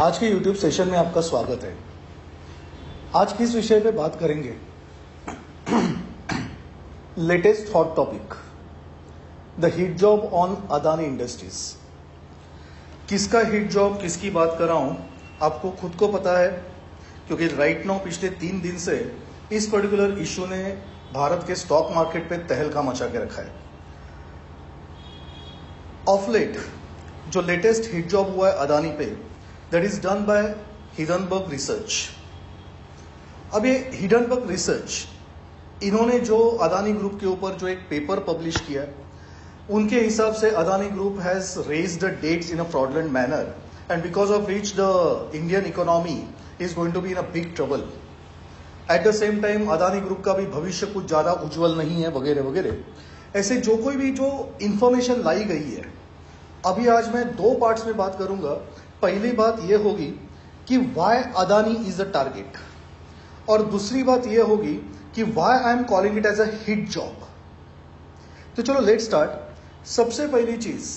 आज के YouTube session में आपका स्वागत है। आज किस विषय पे बात करेंगे? Latest hot topic, the hit job on Adani industries. किसका हिट जॉब, किसकी बात कर रहा हूं, आपको खुद को पता है, क्योंकि राइट नाउ पिछले 3 दिन से इस पर्टिकुलर इश्यू ने भारत के स्टॉक मार्केट पे तहलका मचा के रखा है। ऑफ लेट जो लेटेस्ट हिट जॉब हुआ है अदानी पे, that is done by Hindenburg research. अब ये हिडनबर्ग रिसर्च, इन्होंने जो अदानी ग्रुप के ऊपर जो एक पेपर पब्लिश किया है, उनके हिसाब से Adani group has raised the debts in a fraudulent manner and because of which the Indian economy is going to be in a big trouble. At the same time Adani group का भी भविष्य कुछ ज्यादा उज्जवल नहीं है, वगैरह वगैरह। ऐसे जो कोई भी जो इंफॉर्मेशन लाई गई है, अभी आज मैं 2 पार्ट्स में बात करूंगा। पहली बात यह होगी कि why Adani is the target, और दूसरी बात यह होगी कि why I am calling it as a hit job. तो चलो लेट स्टार्ट। सबसे पहली चीज,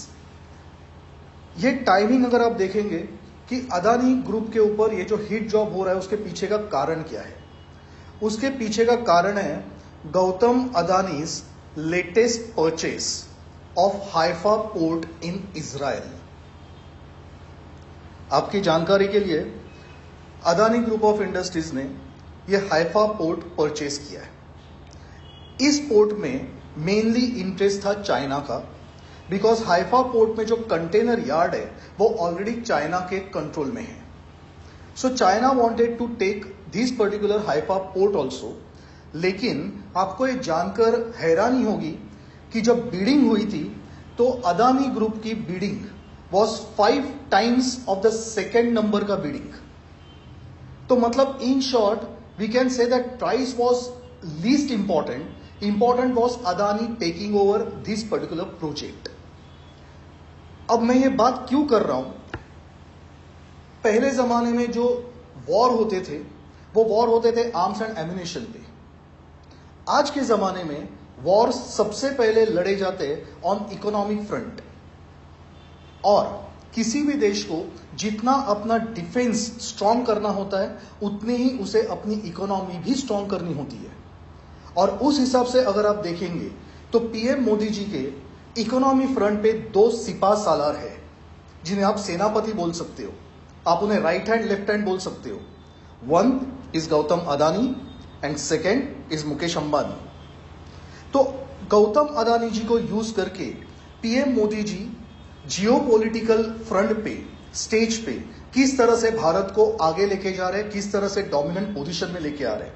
ये टाइमिंग अगर आप देखेंगे कि अदानी ग्रुप के ऊपर ये जो हिट जॉब हो रहा है, उसके पीछे का कारण क्या है? उसके पीछे का कारण है Gautam Adani's latest purchase of Haifa port in Israel. आपकी जानकारी के लिए, अदानी ग्रुप ऑफ इंडस्ट्रीज ने यह हाइफा पोर्ट परचेस किया है। इस पोर्ट में मेनली इंटरेस्ट था चाइना का, बिकॉज हाइफा पोर्ट में जो कंटेनर यार्ड है वो ऑलरेडी चाइना के कंट्रोल में है। So China wanted to take this particular Haifa port also. लेकिन आपको ये जानकर हैरानी होगी कि जब बिडिंग हुई थी तो अदानी ग्रुप की bidding was 5 times of the second number का bidding। तो मतलब in short we can say that price was least important was Adani taking over this particular project। अब मैं ये बात क्यों कर रहा हूं? पहले जमाने में जो वॉर होते थे वो वॉर होते थे आर्म्स एंड एम्यूनिशन पे। आज के जमाने में वॉर सबसे पहले लड़े जाते ऑन इकोनॉमिक फ्रंट, और किसी भी देश को जितना अपना डिफेंस स्ट्रांग करना होता है, उतनी ही उसे अपनी इकोनॉमी भी स्ट्रांग करनी होती है। और उस हिसाब से अगर आप देखेंगे तो पीएम मोदी जी के इकोनॉमी फ्रंट पे 2 सिपा सालार है, जिन्हें आप सेनापति बोल सकते हो, आप उन्हें राइट हैंड लेफ्ट हैंड बोल सकते हो। 1 is Gautam Adani and 2nd is Mukesh Ambani. तो गौतम अदानी जी को यूज करके PM Modi ji geopolitical front पे, स्टेज पे किस तरह से भारत को आगे लेके जा रहे हैं, किस तरह से डोमिनेंट पोजीशन में लेके आ रहे हैं।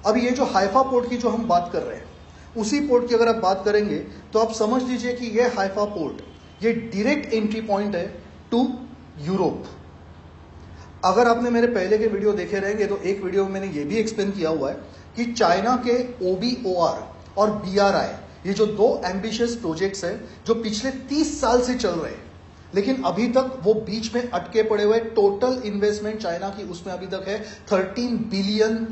अब ये जो हाइफा पोर्ट की जो हम बात कर रहे हैं, उसी पोर्ट की अगर आप बात करेंगे तो आप समझ लीजिए कि ये हाइफा पोर्ट ये डायरेक्ट एंट्री पॉइंट है टू यूरोप। अगर आपने मेरे पहले के वीडियो देखे रहेंगे तो एक वीडियो में मैंने ये भी एक्सप्लेन किया हुआ है कि चाइना के OBOR और BRI, ये जो 2 एम्बिशियस प्रोजेक्ट्स हैं जो पिछले 30 साल से चल रहे हैं, लेकिन अभी तक वो बीच में अटके पड़े हुए। टोटल इन्वेस्टमेंट चाइना की उसमें अभी तक है $13 बिलियन।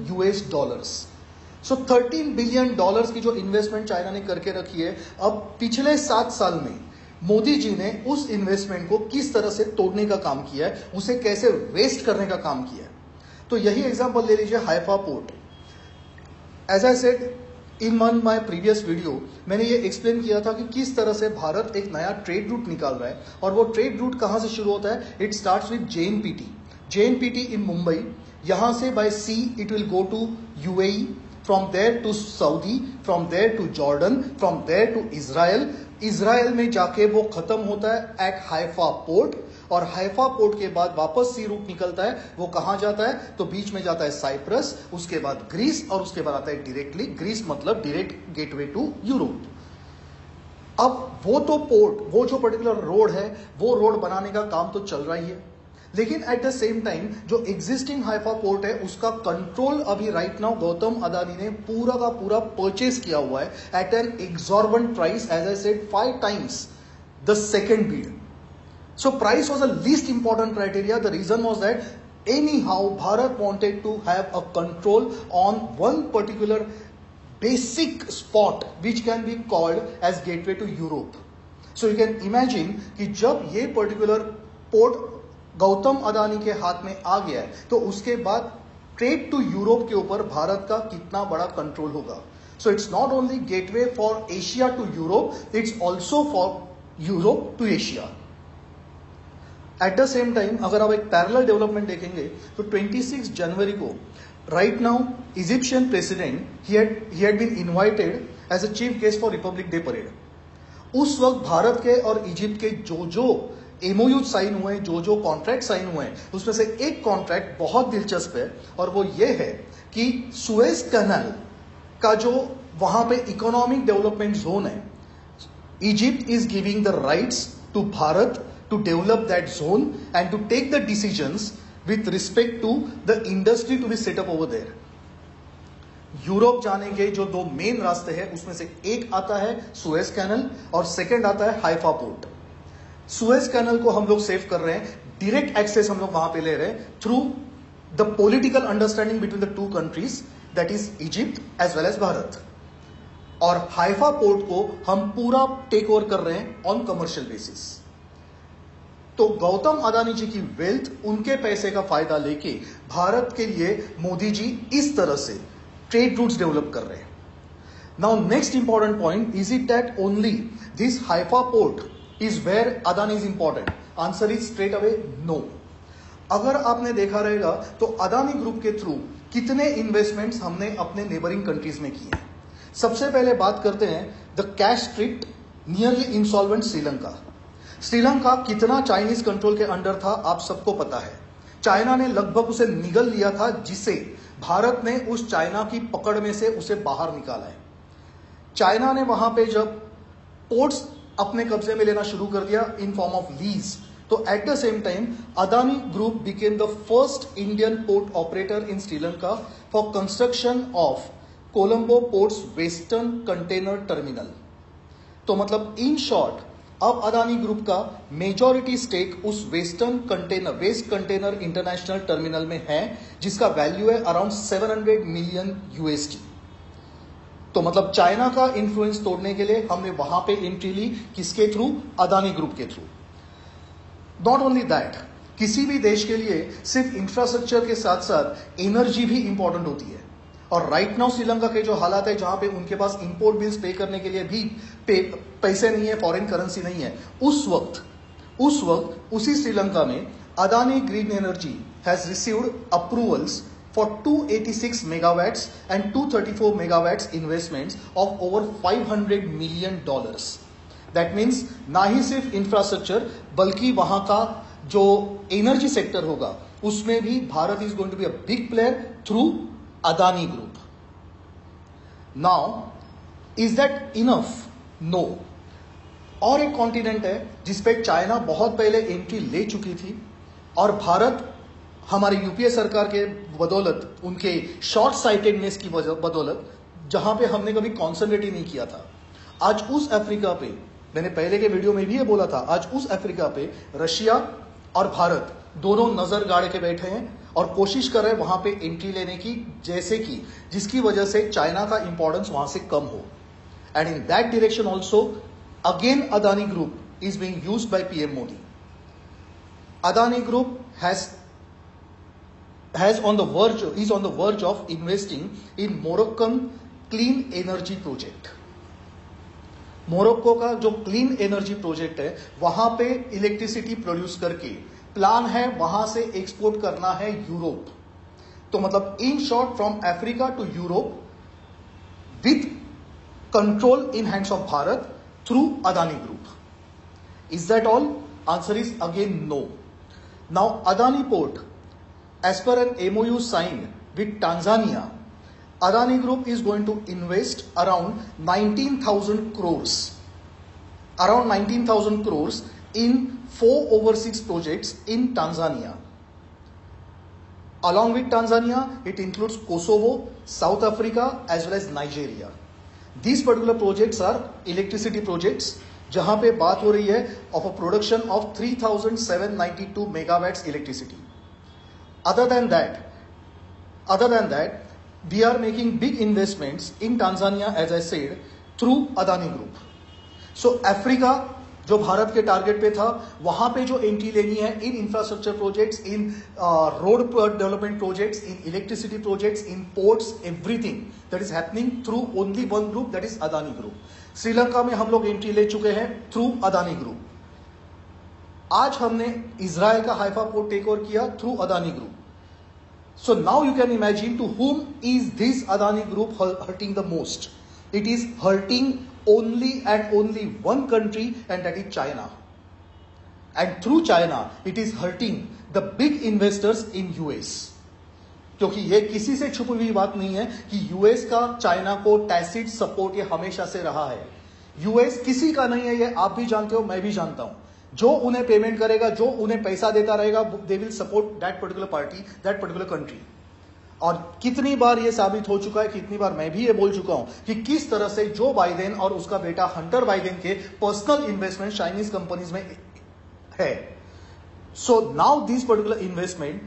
सो $13 बिलियन की जो इन्वेस्टमेंट चाइना ने करके रखी है, अब पिछले 7 साल में मोदी जी ने उस इन्वेस्टमेंट को किस तरह से तोड़ने का काम किया है, उसे कैसे वेस्ट करने का काम किया है। तो यही एग्जाम्पल ले लीजिए Haifa port. As I said in my previous video, मैंने ये एक्सप्लेन किया था कि किस तरह से भारत एक नया ट्रेड रूट निकाल रहा है, और वो ट्रेड रूट कहां से शुरू होता है? It starts with JNPT in Mumbai. यहां से by sea it will go to UAE, from there to Saudi, from there to Jordan, from there to Israel में जाके वो खत्म होता है एट हाइफा पोर्ट, और हाइफा पोर्ट के बाद वापस सी रूट निकलता है। वो कहां जाता है? तो बीच में जाता है साइप्रस, उसके बाद ग्रीस, और उसके बाद आता है डायरेक्टली ग्रीस, मतलब डायरेक्ट गेटवे टू यूरोप। अब वो तो पोर्ट, वो जो पर्टिकुलर रोड है, वो रोड बनाने का काम तो चल रहा ही है, लेकिन एट द सेम टाइम जो एग्जिस्टिंग हाइफा पोर्ट है उसका कंट्रोल अभी राइट नाउ गौतम अदानी ने पूरा का पूरा परचेस किया हुआ है at an exorbitant price, as I said 5 times the second bid. So price was the least important criteria. The reason was that anyhow Bharat wanted to have a control on one particular basic spot which can be called as gateway to Europe. So you can imagine कि जब ये particular port Gautam Adani के हाथ में आ गया है, तो उसके बाद ट्रेड टू यूरोप के ऊपर भारत का कितना बड़ा कंट्रोल होगा। So it's not only gateway for Asia to Europe, it's also for Europe to Asia. At the same time अगर आप एक पैरेलल डेवलपमेंट देखेंगे तो 26 जनवरी को right now Egyptian president he had been invited as a chief guest for Republic Day parade. उस वक्त भारत के और इजिप्ट के जो एमओयू साइन हुए, जो कॉन्ट्रैक्ट साइन हुए, उसमें से एक कॉन्ट्रैक्ट बहुत दिलचस्प है और वो ये है कि सुएज कैनाल का जो वहां पे इकोनॉमिक डेवलपमेंट जोन है, Egypt is giving the rights to Bharat to develop that zone and to take the decisions with respect to the industry to be set up over there. Europe जाने के जो दो main रास्ते हैं उसमें से एक आता है सुएज कैनल और सेकंड आता है हाइफा पोर्ट। सुएज कैनल को हम लोग सेव कर रहे हैं, डायरेक्ट एक्सेस हम लोग वहां पे ले रहे हैं through the political understanding between the two countries, that is Egypt as well as Bharat. और हाइफा पोर्ट को हम पूरा टेक ओवर कर रहे हैं ऑन कमर्शियल बेसिस। तो गौतम अदानी जी की वेल्थ, उनके पैसे का फायदा लेके भारत के लिए मोदी जी इस तरह से ट्रेड रूट्स डेवलप कर रहे हैं। Now next important point, is it that only this Haifa port is where Adani is important? Answer is straight away no. अगर आपने देखा रहेगा तो अदानी ग्रुप के थ्रू कितने इन्वेस्टमेंट्स हमने अपने नेबरिंग कंट्रीज में किए। सबसे पहले बात करते हैं the cash strict nearly insolvent Sri Lanka. Sri Lanka कितना चाइनीज कंट्रोल के अंडर था आप सबको पता है। चाइना ने लगभग उसे निगल लिया था, जिसे भारत ने उस चाइना की पकड़ में से उसे बाहर निकाला है। चाइना ने वहां पे जब पोर्ट्स अपने कब्जे में लेना शुरू कर दिया इन फॉर्म ऑफ लीज, तो eight the same time Adani group became the first Indian port operator in Sri Lanka for construction of Colombo ports western container terminal. तो मतलब इन शॉर्ट अब अदानी ग्रुप का मेजॉरिटी स्टेक उस वेस्ट कंटेनर इंटरनेशनल टर्मिनल में है, जिसका value है अराउंड 700 मिलियन यूएसडी। तो मतलब चाइना का इंफ्लुएंस तोड़ने के लिए हमने वहां पे एंट्री ली, किसके थ्रू? अदानी ग्रुप के थ्रू। नॉट ओनली दैट, किसी भी देश के लिए सिर्फ इंफ्रास्ट्रक्चर के साथ साथ एनर्जी भी इंपॉर्टेंट होती है। और राइट नाउ श्रीलंका के जो हालात है, जहां पे उनके पास इंपोर्ट बिल्स पे करने के लिए भी पैसे नहीं है, फॉरेन करेंसी नहीं है, उस वक्त उसी श्रीलंका में Adani green energy has received approvals for 286 megawatts and 234 megawatts investments of over $500 million. That means ना ही सिर्फ इंफ्रास्ट्रक्चर बल्कि वहां का जो एनर्जी सेक्टर होगा उसमें भी Bharat is going to be a big player through Adani group. Now is that enough? No. और एक कॉन्टिनेंट है जिसपे चाइना बहुत पहले एंट्री ले चुकी थी और भारत हमारी यूपीए सरकार के बदौलत, उनके शॉर्ट साइटेडनेस की बदौलत, जहां पे हमने कभी कॉन्सेंट्रेट ही नहीं किया था, आज उस अफ्रीका पे, मैंने पहले के वीडियो में भी ये बोला था, आज उस अफ्रीका पे रशिया और भारत दोनों नजर गाड़ के बैठे हैं और कोशिश कर रहे हैं वहां पे एंट्री लेने की, जैसे कि जिसकी वजह से चाइना का इंपॉर्टेंस वहां से कम हो। And in that direction also again Adani group is being used by PM Modi. Adani group is on the verge of investing in Moroccan clean energy project. Morocco का जो क्लीन एनर्जी प्रोजेक्ट है, वहां पे इलेक्ट्रिसिटी प्रोड्यूस करके plan है वहां से export करना है यूरोप। तो मतलब in short from Africa to Europe with control in hands of Bharat through Adani group. Is that all? Answer is again no. Now Adani port, as per an MOU signed with Tanzania, Adani Group is going to invest around 19,000 crores, in 4 overseas projects in Tanzania. Along with Tanzania, it includes Kosovo, South Africa, as well as Nigeria. These particular projects are electricity projects, जहां पे बात हो रही है of a production of 3,792 megawatts electricity. Other than that, we are making big investments in Tanzania, as I said, through Adani Group. So Africa जो भारत के target पे था, वहां पे जो एंट्री लेनी है in infrastructure projects, in road development projects, in electricity projects, in ports, everything that is happening through only one group, that is Adani group. Sri Lanka में हम लोग एंट्री ले चुके हैं थ्रू अदानी ग्रुप। आज हमने इजराइल का हाइफा पोर्ट टेक ओवर किया through Adani group. So now you can imagine to whom is this Adani group hurting the most. It is hurting only and only one country, and that is China. And through China, it is hurting the big investors in US. क्योंकि ये किसी से छुपी हुई बात नहीं है कि यूएस का चाइना को टैसिट सपोर्ट ये हमेशा से रहा है। यूएस किसी का नहीं है, ये आप भी जानते हो, मैं भी जानता हूं। जो उन्हें पेमेंट करेगा, जो उन्हें पैसा देता रहेगा, they will support that particular party, that particular country. और कितनी बार यह साबित हो चुका है, कितनी बार मैं भी ये बोल चुका हूं कि किस तरह से जो बाइडेन और उसका बेटा हंटर बाइडेन के पर्सनल इन्वेस्टमेंट चाइनीज कंपनीज में है। So now this particular investment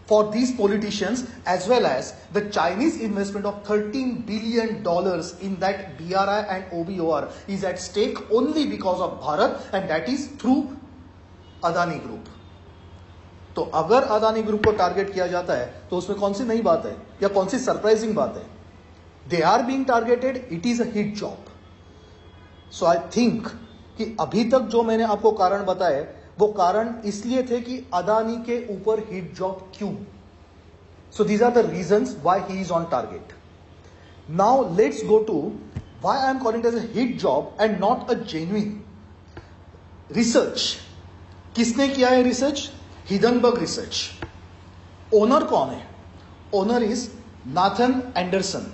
for these politicians as well as the Chinese investment of $13 billion in that BRI and OBOR is at stake only because of Bharat, and that is through Adani Group. तो अगर Adani group को target किया जाता है तो उसमें कौन सी नई बात है या कौन सी सरप्राइजिंग बात है? They are being targeted, it is a hit job. So I think कि अभी तक जो मैंने आपको कारण बताए वो कारण इसलिए थे कि अदानी के ऊपर हिट जॉब क्यों। So these are the reasons why he is on target. Now let's go to why I am calling it as a hit job and not a genuine research. किसने किया है रिसर्च? Hindenburg research. ओनर कौन है? Owner is Nathan Anderson.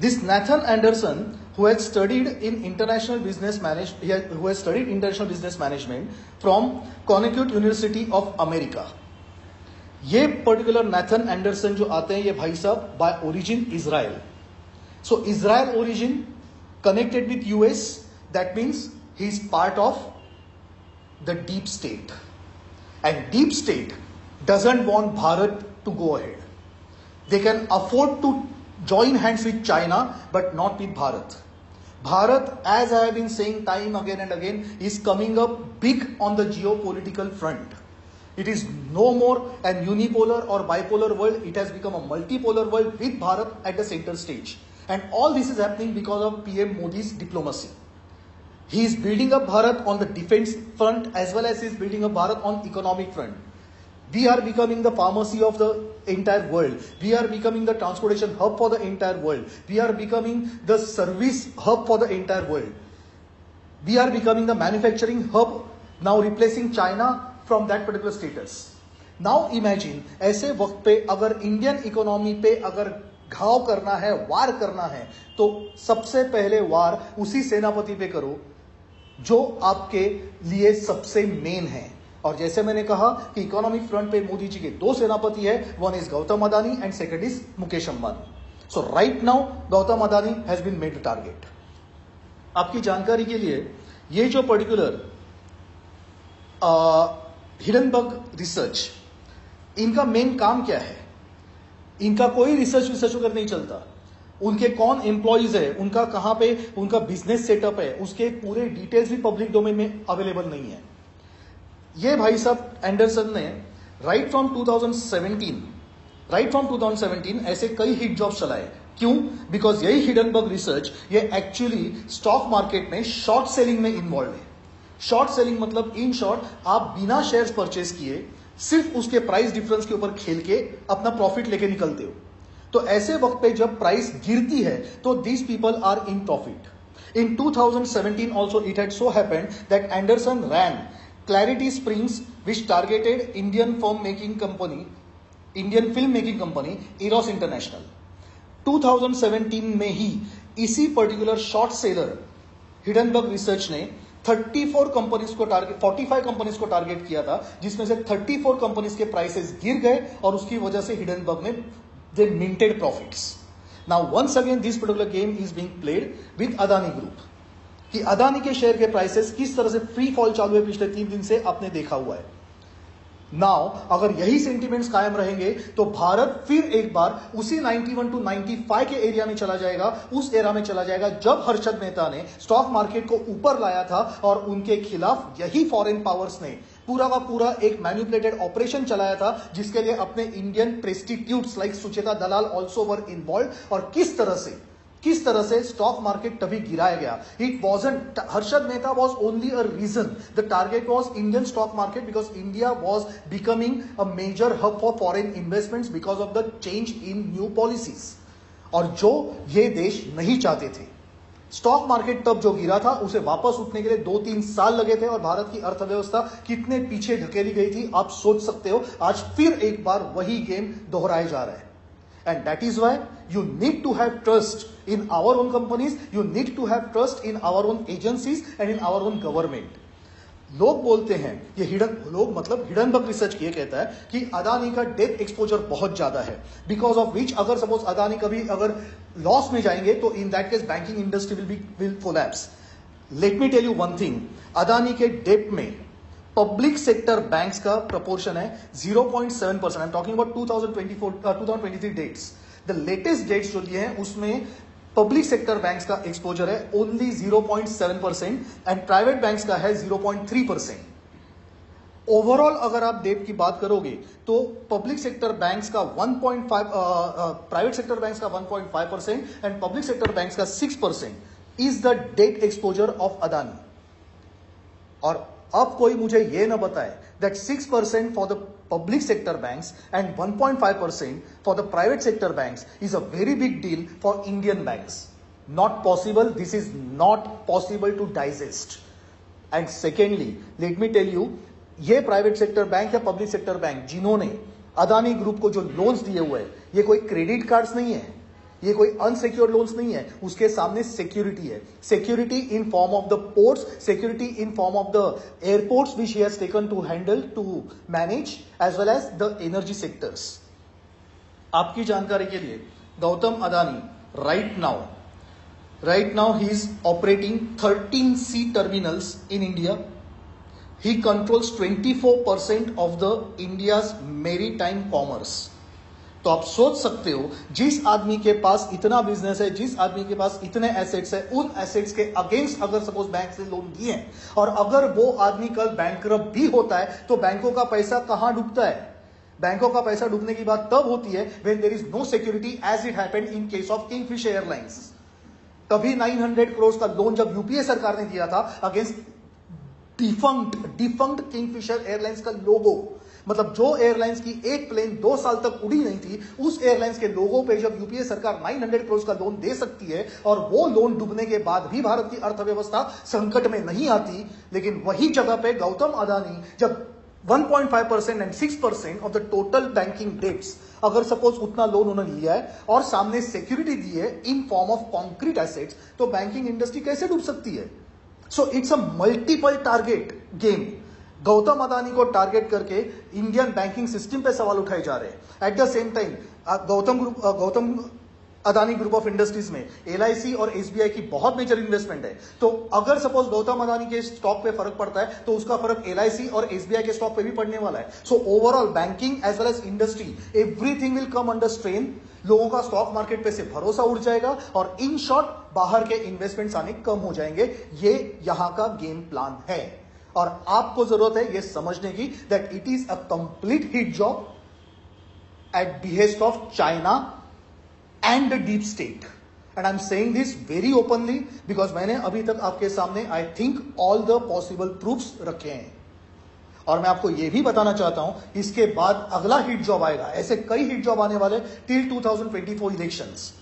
This Nathan Anderson, who has studied international business management from Connecticut University of America. ये particular Nathan Anderson जो आते हैं, ये भाई साहब by origin Israel. So Israel origin connected with US, that means he is part of the deep state, and deep state doesn't want Bharat to go ahead. They can afford to join hands with China but not with Bharat. Bharat, as I have been saying time again and again, is coming up big on the geopolitical front. It is no more an unipolar or bipolar world. It has become a multipolar world with Bharat at the center stage. And all this is happening because of PM Modi's diplomacy. He is building up Bharat on the defense front as well as he is building up Bharat on economic front. We are becoming the pharmacy of the entire world. We are becoming the transportation hub for the entire world. We are becoming the service hub for the entire world. We are becoming the manufacturing hub, now replacing China from that particular status. Now imagine, ऐसे वक्त पे अगर Indian economy पे अगर घाव करना है, वार करना है, तो सबसे पहले वार उसी सेनापति पे करो जो आपके लिए सबसे मेन है। और जैसे मैंने कहा कि इकोनॉमिक फ्रंट पे मोदी जी के दो सेनापति है, one is Gautam Adani and second is Mukesh Ambani. So right now Gautam Adani has been made target. आपकी जानकारी के लिए ये जो पर्टिकुलर हिडनबर्ग रिसर्च, इनका मेन काम क्या है? इनका कोई रिसर्च वगैरह नहीं चलता। उनके कौन एम्प्लॉइज है, उनका कहां पे उनका बिजनेस सेटअप है, उसके पूरे डिटेल्स भी पब्लिक डोमेन में अवेलेबल नहीं है। ये भाई साहब एंडरसन ने राइट फ्रॉम 2017 ऐसे कई हिट जॉब्स चलाए। क्यों? बिकॉज यही हिडनबर्ग रिसर्च ये एक्चुअली स्टॉक मार्केट में शॉर्ट सेलिंग में इन्वॉल्व है। शॉर्ट सेलिंग मतलब इन शॉर्ट आप बिना शेयर्स परचेज किए सिर्फ उसके प्राइस डिफरेंस के ऊपर खेल के अपना प्रॉफिट लेके निकलते हो। तो ऐसे वक्त पे जब प्राइस गिरती है तो these people are in profit. In 2017 also it had so happened that Anderson ran Clarity Springs, which targeted Indian film making company Eros International। 2017 में ही इसी particular short seller Hindenburg research ने 45 कंपनीज को target किया था, जिसमें से 34 companies के prices गिर गए और उसकी वजह से हिडनबर्ग ने they minted profits. Now once again this particular game is being played with Adani group कि अदानी के शेयर के प्राइसेस किस तरह से फ्री फॉल चालू है पिछले 3 दिन से आपने देखा हुआ है। नाउ अगर यही सेंटिमेंट्स कायम रहेंगे तो भारत फिर एक बार उसी 91 टू 95 के एरिया में चला जाएगा, उस एरा में चला जाएगा जब हर्षद मेहता ने स्टॉक मार्केट को ऊपर लाया था और उनके खिलाफ यही फॉरेन पावर्स ने पूरा का पूरा एक मैनिपुलेटेड ऑपरेशन चलाया था, जिसके लिए अपने Indian prestitutes like Sucheta Dalal also were involve. और किस तरह से स्टॉक मार्केट तभी गिराया गया। It wasn't Harshad Mehta was only a reason, the target was Indian stock market because India was becoming a major hub for foreign investments because of the change in new policies, और जो ये देश नहीं चाहते थे। स्टॉक मार्केट तब जो गिरा था उसे वापस उठने के लिए 2-3 साल लगे थे और भारत की अर्थव्यवस्था कितने पीछे ढकेली गई थी आप सोच सकते हो। आज फिर एक बार वही गेम दोहराया जा रहा है। And that is why you need to have trust in our own companies, you need to have trust in our own agencies and in our own government. लोग बोलते हैं ये हिडनबर्ग रिसर्च ये कहता है कि अदानी का डेट एक्सपोजर बहुत ज्यादा है, बिकॉज ऑफ विच अगर सपोज अदानी कभी अगर लॉस में जाएंगे तो in that case banking industry will collapse. Let me tell you one thing, Adani के डेट में पब्लिक सेक्टर बैंक्स का प्रपोर्शन है 0.7%। I am talking about 2023 debts. The latest debts जो दिए हैं उसमें पब्लिक सेक्टर बैंक्स का एक्सपोजर है ओनली 0.7% एंड प्राइवेट बैंक्स का है 0.3%। ओवरऑल अगर आप डेट की बात करोगे तो पब्लिक सेक्टर बैंक्स का 1.5, प्राइवेट सेक्टर बैंक्स का 1.5% एंड पब्लिक सेक्टर बैंक्स का 6% is the debt exposure of Adani. और अब कोई मुझे यह ना बताए that 6% for the public sector banks and 1.5% for the private sector banks is a very big deal for Indian banks. Not possible. This is not possible to digest. And secondly, let me tell you, ये private sector bank या public sector bank जिन्होंने Adani group को जो loans दिए हुए हैं, ये कोई क्रेडिट कार्ड्स नहीं है, ये कोई अनसिक्योर्ड लोन्स नहीं है, उसके सामने सिक्योरिटी है। Security in form of the ports, security in form of the airports which he has taken to handle to manage as well as the energy sectors. आपकी जानकारी के लिए Gautam Adani right now he is operating 13 sea terminals in India. He controls 24% of the India's maritime commerce. तो आप सोच सकते हो जिस आदमी के पास इतना बिजनेस है, जिस आदमी के पास इतने एसेट्स है, उन एसेट्स के अगेंस्ट अगर सपोज बैंक से लोन दिए और अगर वो आदमी कल बैंकरप्ट भी होता है तो बैंकों का पैसा कहां डूबता है? बैंकों का पैसा डूबने की बात तब होती है when there is no security, as it happened in case of Kingfisher airlines. कभी 900 करोड़ का लोन जब यूपीए सरकार ने दिया था अगेंस्ट डिफंक्ट किंगफिशर एयरलाइंस का लोगो, मतलब जो एयरलाइंस की एक प्लेन 2 साल तक उड़ी नहीं थी, उस एयरलाइंस के लोगों पे जब यूपीए सरकार 900 करोड़ का लोन दे सकती है और वो लोन डूबने के बाद भी भारत की अर्थव्यवस्था संकट में नहीं आती, लेकिन वही जगह पे गौतम अदानी जब 1.5% and 6% of the total banking debts, अगर सपोज उतना लोन उन्होंने लिया है और सामने सिक्योरिटी दी है in form of concrete assets, तो बैंकिंग इंडस्ट्री कैसे डूब सकती है? So it's a multiple target game. Gautam Adani को टारगेट करके इंडियन बैंकिंग सिस्टम पे सवाल उठाए जा रहे हैं। Eight the same time Gautam Adani group of industries में एलआईसी और एसबीआई की बहुत मेजर इन्वेस्टमेंट है। तो अगर सपोज गौतम अदानी के स्टॉक पे फर्क पड़ता है तो उसका फर्क एलआईसी और एसबीआई के स्टॉक पे भी पड़ने वाला है। So overall banking as well as industry, everything will come under strain. लोगों का स्टॉक मार्केट पे से भरोसा उड़ जाएगा और इन शॉर्ट बाहर के इन्वेस्टमेंट्स आने कम हो जाएंगे। ये यहां का गेम प्लान है और आपको जरूरत है ये समझने की that it is a complete hit job eight behest of China and the deep state, and I'm saying this very openly because मैंने अभी तक आपके सामने I think all the possible proofs रखे हैं और मैं आपको यह भी बताना चाहता हूं इसके बाद अगला हिट जॉब आएगा। ऐसे कई हिट जॉब आने वाले टिल 2024 इलेक्शंस।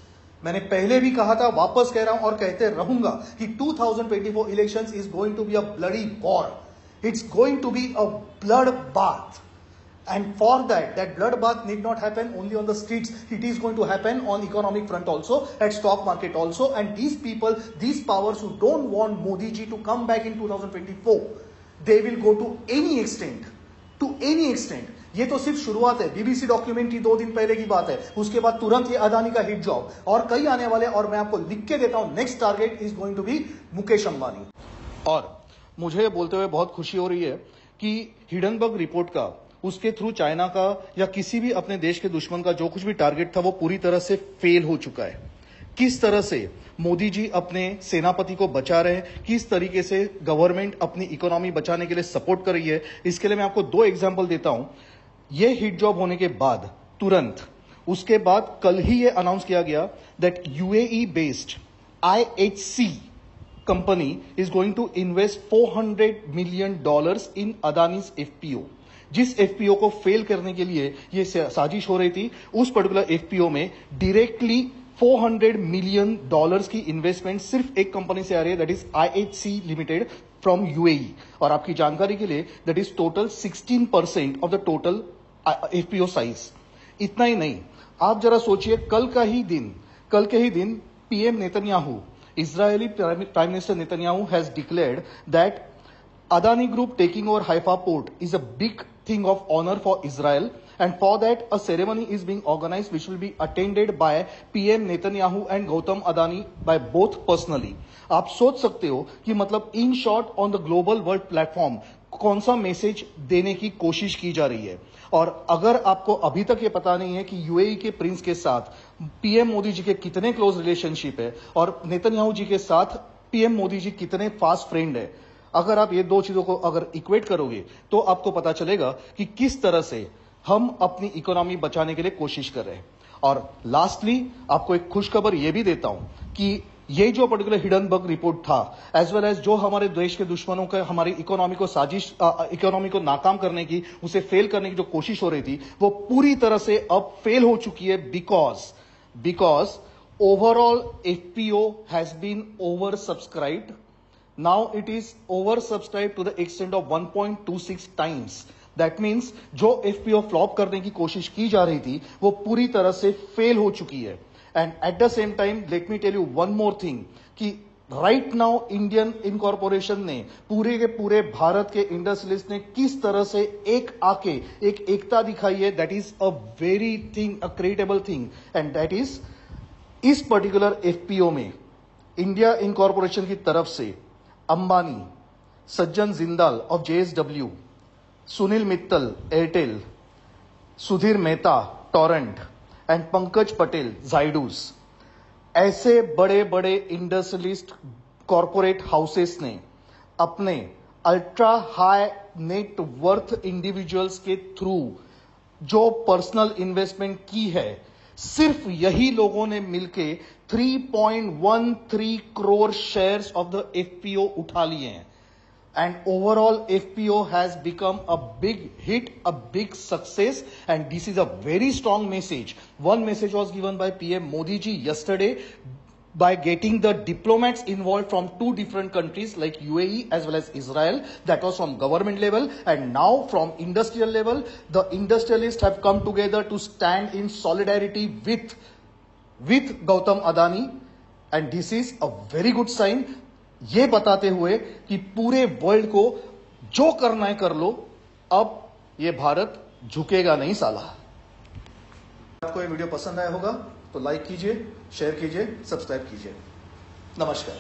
मैंने पहले भी कहा था, वापस कह रहा हूं और कहते रहूंगा कि 2024 elections is going to be a bloody war, it's going to be a blood bath. And for that bloodbath need not happen only on the streets. It is going to happen on economic front also, at stock market also. And these people, these powers who don't want Modi ji to come back in 2024, they will go to any extent. To any extent. ये तो सिर्फ शुरुआत है। BBC documentary 2 दिन पहले की बात है, उसके बाद तुरंत ये अदानी का हिट जॉब और कई आने वाले। और मैं आपको लिख के देता हूं, next target is going to be Mukesh Ambani. और मुझे बोलते हुए बहुत खुशी हो रही है कि हिडनबर्ग रिपोर्ट का उसके थ्रू चाइना का या किसी भी अपने देश के दुश्मन का जो कुछ भी टारगेट था वो पूरी तरह से फेल हो चुका है। किस तरह से मोदी जी अपने सेनापति को बचा रहे हैं, किस तरीके से गवर्नमेंट अपनी इकोनॉमी बचाने के लिए सपोर्ट कर रही है, इसके लिए मैं आपको 2 एग्जांपल देता हूं। ये हिट जॉब होने के बाद तुरंत उसके बाद कल ही ये अनाउंस किया गया that UAE based IHC company is going to invest $400 million in Adani's FPO। जिस FPO को फेल करने के लिए ये साजिश हो रही थी, उस पर्टिकुलर FPO में डायरेक्टली $400 मिलियन की इन्वेस्टमेंट सिर्फ एक कंपनी से आ रही है, that is IHC limited from UAE। और आपकी जानकारी के लिए that is total 16% of the total FPO size. इतना ही नहीं, आप जरा सोचिए, कल के ही दिन PM Netanyahu, Israeli Prime Minister Netanyahu has declared that Adani Group taking over Haifa port is a big thing of honor for Israel, and for that a ceremony is being organized which will be attended by PM Netanyahu and Gautam Adani by both personally। आप सोच सकते हो कि मतलब in short on the global world platform कौन सा message देने की कोशिश की जा रही है। और अगर आपको अभी तक ये पता नहीं है कि यूएई के प्रिंस के साथ पीएम मोदी जी के कितने क्लोज रिलेशनशिप है और नेतन्याहू जी के साथ पीएम मोदी जी कितने फास्ट फ्रेंड है, अगर आप ये 2 चीजों को अगर इक्वेट करोगे तो आपको पता चलेगा कि किस तरह से हम अपनी इकोनॉमी बचाने के लिए कोशिश कर रहे हैं। और लास्टली आपको एक खुशखबर यह भी देता हूं कि ये जो पर्टिकुलर हिडनबर्ग रिपोर्ट था, एज वेल एज जो हमारे देश के दुश्मनों का हमारी इकोनॉमी को नाकाम करने की, उसे फेल करने की जो कोशिश हो रही थी, वो पूरी तरह से अब फेल हो चुकी है because overall FPO has been over subscribed. Now it is over subscribe to the extent of 1.26 times. That means जो FPO फ्लॉप करने की कोशिश की जा रही थी वो पूरी तरह से फेल हो चुकी है। And at the same time let me tell you one more thing कि राइट नाउ इंडियन इनकॉर्पोरेशन ने पूरे के पूरे भारत के इंडस्ट्रियलिस्ट ने किस तरह से एक एकता दिखाई है। That is a very thing, a creatable thing, and that is इस पर्टिकुलर FPO में इंडिया इनकॉर्पोरेशन की तरफ से Ambani, Sajjan Jindal of JSW, Sunil Mittal Airtel, Sudhir Mehta Torrent and Pankaj Patel Zydus, ऐसे बड़े बड़े इंडस्ट्रियलिस्ट कॉर्पोरेट हाउसेस ने अपने ultra high net worth individuals के थ्रू जो पर्सनल इन्वेस्टमेंट की है, सिर्फ यही लोगों ने मिलके 3.13 crore shares of the FPO उठा लिए हैं। And overall FPO has become a big hit, a big success, and this is a very strong message. One message was given by PM Modi ji yesterday by getting the diplomats involved from 2 different countries like UAE as well as Israel. That was from government level, and now from industrial level, the industrialists have come together to stand in solidarity with Gautam Adani, and this is a very good sign। ये बताते हुए कि पूरे world को जो करना है कर लो, अब ये भारत झुकेगा नहीं साला। आपको ये वीडियो पसंद आया होगा तो लाइक कीजिए, शेयर कीजिए, सब्सक्राइब कीजिए। नमस्कार।